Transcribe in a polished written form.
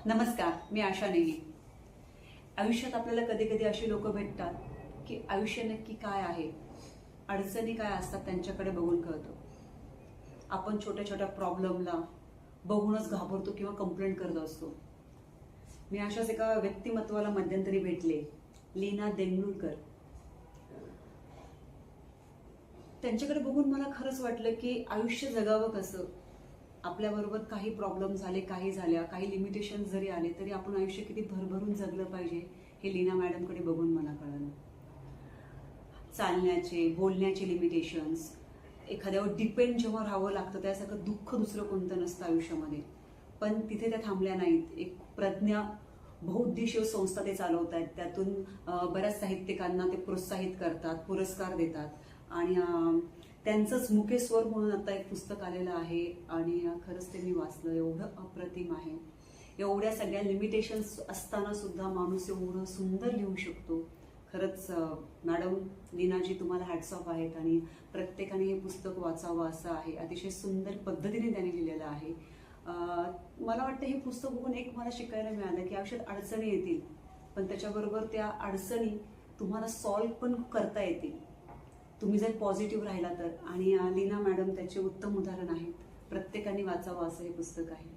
नमस्कार, मी आशा नेगी. आयुष्यात आपल्याला कधी कधी अशी लोक भेटतात की आयुष्य नक्की काय आहे, अडचणी काय असतात त्यांच्याकडे बघून कळतं. आपण छोट्या छोट्या प्रॉब्लेमला बघूनच घाबरतो किंवा कंप्लेंट करत असतो. मी अशाच एका व्यक्तिमत्वाला मध्यंतरी भेटले, लीना देंगलूरकर. त्यांच्याकडे बघून मला खरंच वाटलं की आयुष्य जगावं कसं. आपल्याबरोबर काही प्रॉब्लेम झाले, काही झाल्या, काही लिमिटेशन जरी आले तरी आपण आयुष्य किती भरभरून जगलं पाहिजे हे लीना मॅडमकडे बघून मला कळलं. चालण्याचे, बोलण्याचे लिमिटेशन्स, एखाद्यावर डिपेंड जेव्हा राहावं लागतं त्यासारखं दुःख दुसरं कोणतं नसतं आयुष्यामध्ये. पण तिथे त्या थांबल्या नाहीत. एक प्रज्ञा बहुउद्देशीय संस्था ते चालवत आहेत. त्यातून बऱ्याच साहित्यिकांना ते प्रोत्साहित करतात, पुरस्कार देतात. आणि त्यांचंच मुखेस्वर म्हणून आता एक पुस्तक आलेलं आहे आणि खरंच ते मी वाचलं. एवढं अप्रतिम आहे. एवढ्या सगळ्या लिमिटेशन्स असताना सुद्धा माणूस एवढं सुंदर लिहू शकतो. खरंच मॅडम लीनाजी तुम्हाला हॅट्स ऑफ आहेत आणि प्रत्येकाने हे पुस्तक वाचावं असं आहे. अतिशय सुंदर पद्धतीने त्यांनी लिहिलेलं आहे. मला वाटतं हे पुस्तक बघून एक मला शिकायला मिळालं की आयुष्यात अडचणी येतील, पण त्याच्याबरोबर त्या अडचणी तुम्हाला सॉल्व्ह पण करता येतील तुम्ही जर पॉझिटिव्ह राहिला तर. आणि लीना मॅडम त्याचे उत्तम उदाहरण आहेत. प्रत्येकाने वाचावं असं हे पुस्तक आहे.